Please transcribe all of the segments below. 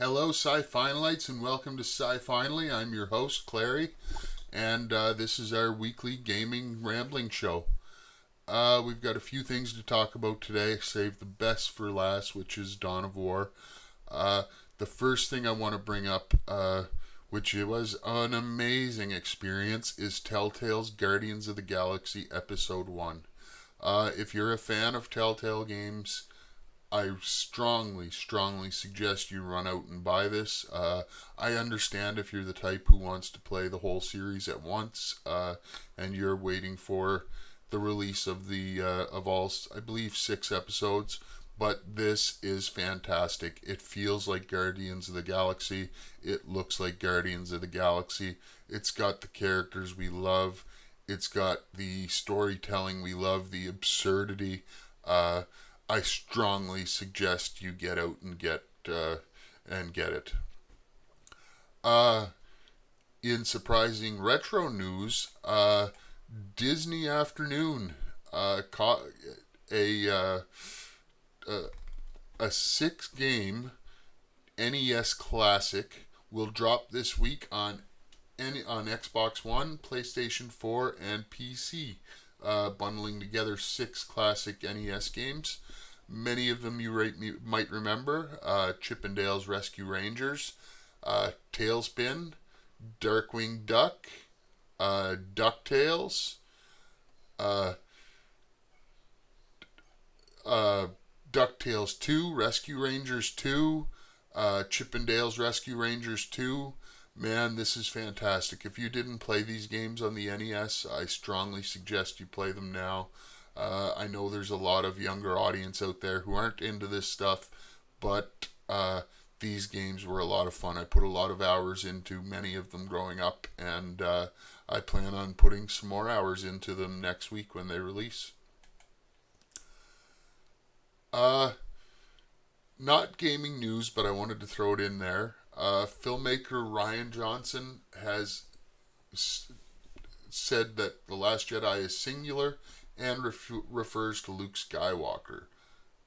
Hello, Sci-Finalites, and welcome to Sci-Finally. I'm your host, Clary, and this is our weekly gaming rambling show. We've got a few things to talk about today. Save the best for last, which is Dawn of War. The first thing I want to bring up, which it was an amazing experience, is Telltale's Guardians of the Galaxy Episode 1. If you're a fan of Telltale games, I strongly suggest you run out and buy this. I understand if you're the type who wants to play the whole series at once, and you're waiting for the release of of all, I believe, 6 episodes. But this is fantastic. It feels like Guardians of the Galaxy. It looks like Guardians of the Galaxy. It's got the characters we love. It's got the storytelling we love, the absurdity. I strongly suggest you get out and get it. In surprising retro news, Disney Afternoon caught a 6-game NES classic will drop this week on Xbox One, PlayStation 4, and PC, bundling together 6 classic NES games. Many of them you might remember: Chip 'n Dale's Rescue Rangers, Tailspin, Darkwing Duck, DuckTales, DuckTales 2, Rescue Rangers 2, Chip 'n Dale's Rescue Rangers 2. Man, this is fantastic. If you didn't play these games on the NES, I strongly suggest you play them now. I know there's a lot of younger audience out there who aren't into this stuff, but these games were a lot of fun. I put a lot of hours into many of them growing up, and I plan on putting some more hours into them next week when they release. Not gaming news, but I wanted to throw it in there. Filmmaker Rian Johnson has said that The Last Jedi is singular and refers to Luke Skywalker.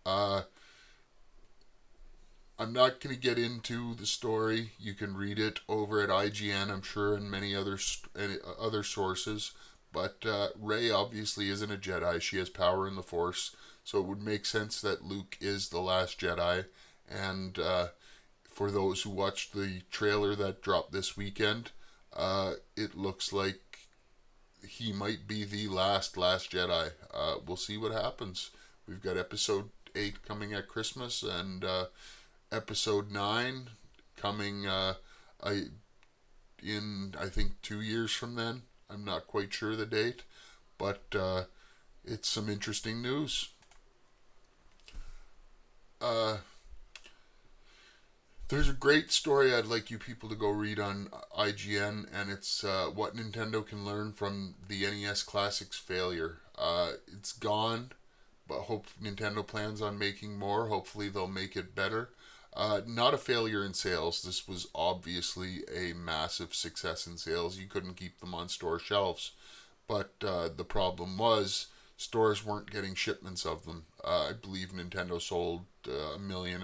I'm not going to get into the story. You can read it over at IGN, I'm sure, and many other sources. But Rey obviously isn't a Jedi. She has power in the Force, so it would make sense that Luke is the last Jedi. And for those who watched the trailer that dropped this weekend, it looks like he might be the last Jedi. We'll see what happens. We've got Episode 8 coming at Christmas, and Episode 9 coming in, I think, 2 years from then. I'm not quite sure the date, but it's some interesting news. There's a great story I'd like you people to go read on IGN, and it's what Nintendo can learn from the NES Classic's failure. It's gone, but hope Nintendo plans on making more. Hopefully they'll make it better. Not a failure in sales. This was obviously a massive success in sales. You couldn't keep them on store shelves. But the problem was stores weren't getting shipments of them. I believe Nintendo sold 1.5 million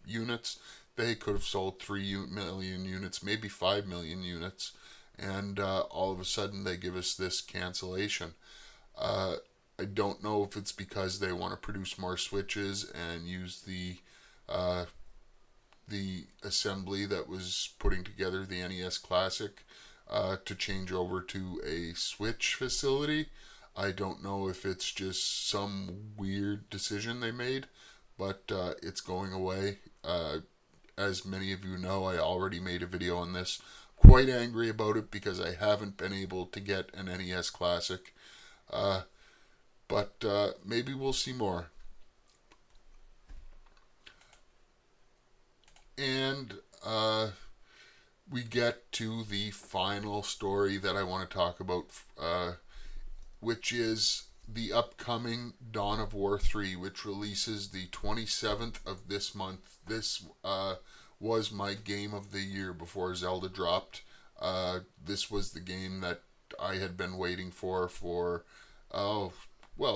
units. They could have sold 3 million units, maybe 5 million units. And all of a sudden they give us this cancellation. I don't know if it's because they want to produce more Switches and use the assembly that was putting together the NES Classic to change over to a Switch facility. I don't know if it's just some weird decision they made, but it's going away. As many of you know, I already made a video on this. Quite angry about it because I haven't been able to get an NES Classic. But maybe we'll see more. And we get to the final story that I want to talk about, which is the upcoming Dawn of War 3, which releases the 27th of this month. This was my game of the year before Zelda dropped. This was the game that I had been waiting for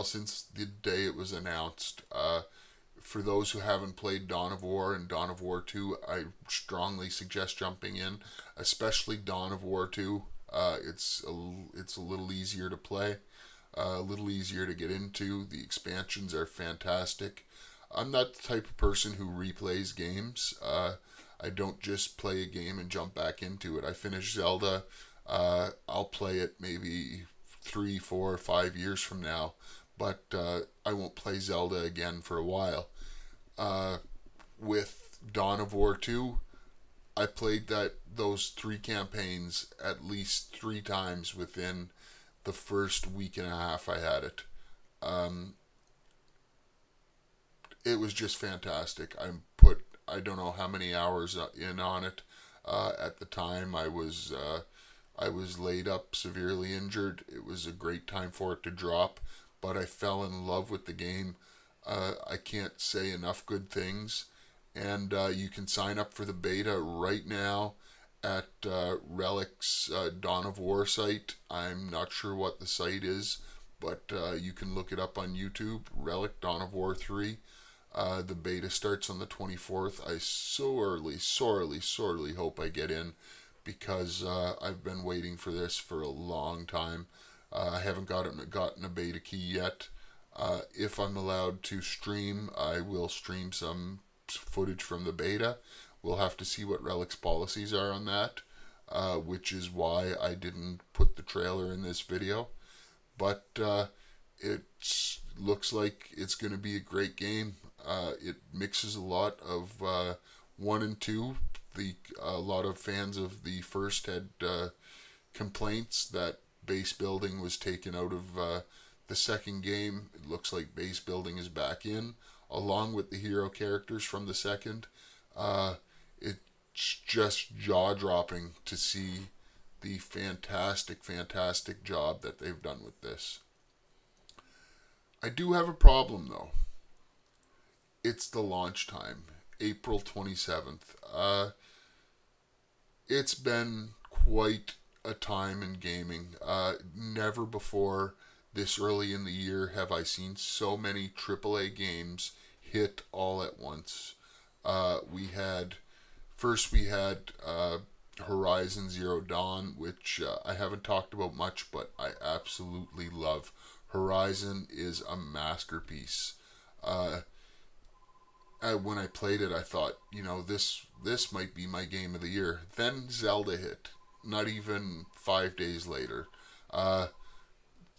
since the day it was announced. For those who haven't played Dawn of War and Dawn of War 2, I strongly suggest jumping in, especially Dawn of War 2. It's a little easier to play, a little easier to get into. The expansions are fantastic. I'm not the type of person who replays games. I don't just play a game and jump back into it. I finish Zelda. I'll play it maybe 3, 4, 5 years from now, but I won't play Zelda again for a while. With Dawn of War 2, I played those 3 campaigns at least 3 times within the first week and a half I had it. It was just fantastic. I don't know how many hours in on it. At the time, I was laid up, severely injured. It was a great time for it to drop, but I fell in love with the game. I can't say enough good things, and you can sign up for the beta right now at Relic's Dawn of War site. I'm not sure what the site is, but you can look it up on YouTube. Relic Dawn of War 3. The beta starts on the 24th. I sorely hope I get in, because I've been waiting for this for a long time. I haven't gotten a beta key yet. If I'm allowed to stream, I will stream some footage from the beta. We'll have to see what Relic's policies are on that, which is why I didn't put the trailer in this video. But it looks like it's going to be a great game. It mixes a lot of 1 and 2. A lot of fans of the first had complaints that base building was taken out of the second game. It looks like base building is back in, along with the hero characters from the second. It's just jaw-dropping to see the fantastic job that they've done with this. I do have a problem, though. It's the launch time, April 27th. It's been quite a time in gaming. Never before this early in the year have I seen so many AAA games hit all at once. We had Horizon Zero Dawn, which I haven't talked about much, but I absolutely love. Horizon is a masterpiece. When I played it, I thought, this might be my game of the year. Then Zelda hit, not even 5 days later.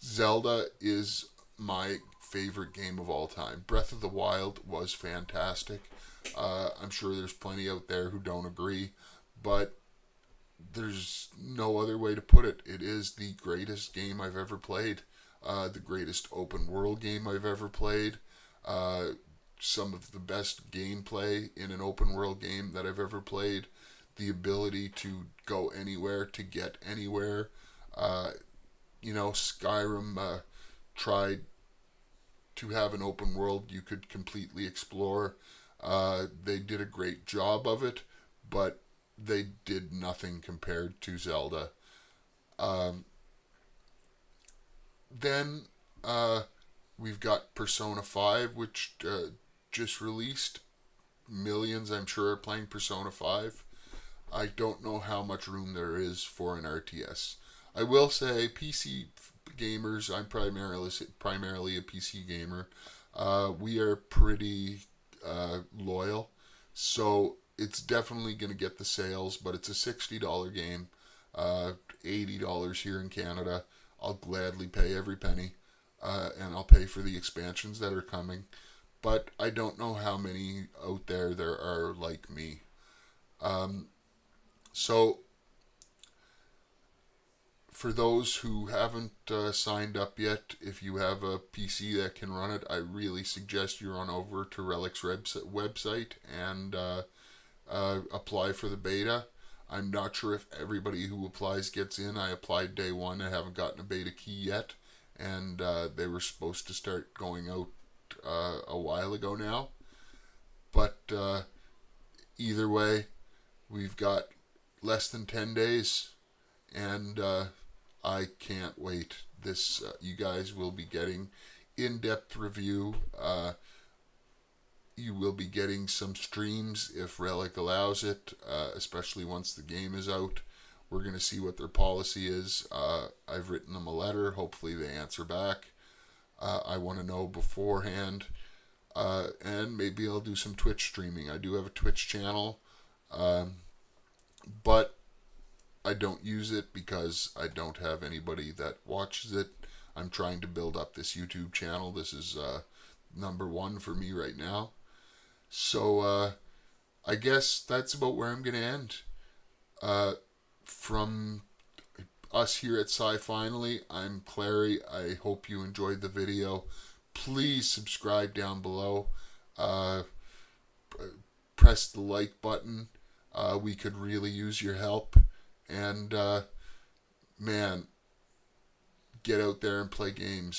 Zelda is my favorite game of all time. Breath of the Wild was fantastic. I'm sure there's plenty out there who don't agree, but there's no other way to put it. It is the greatest game I've ever played. The greatest open world game I've ever played. Some of the best gameplay in an open world game that I've ever played. The ability to go anywhere, to get anywhere. Skyrim tried to have an open world you could completely explore. They did a great job of it, but they did nothing compared to Zelda. Then we've got Persona 5, which just released. Millions, I'm sure, are playing Persona 5. I don't know how much room there is for an RTS. I will say, PC gamers, I'm primarily a PC gamer. We are pretty loyal, so it's definitely going to get the sales, but it's a $60 game, $80 here in Canada. I'll gladly pay every penny, and I'll pay for the expansions that are coming, but I don't know how many out there are like me. So for those who haven't signed up yet, if you have a PC that can run it, I really suggest you run over to Relic's website and apply for the beta. I'm not sure if everybody who applies gets in. I applied day one. I haven't gotten a beta key yet, and they were supposed to start going out a while ago now. But either way, we've got less than 10 days, and I can't wait. You guys will be getting in-depth review, you will be getting some streams if Relic allows it, especially once the game is out. We're going to see what their policy is. I've written them a letter. Hopefully they answer back. I want to know beforehand. And maybe I'll do some Twitch streaming. I do have a Twitch channel, but I don't use it because I don't have anybody that watches it. I'm trying to build up this YouTube channel. This is number one for me right now. So I guess that's about where I'm going to end. From us here at Sigh Finally, I'm Clary. I hope you enjoyed the video. Please subscribe down below. Press the like button. We could really use your help. And, man, get out there and play games.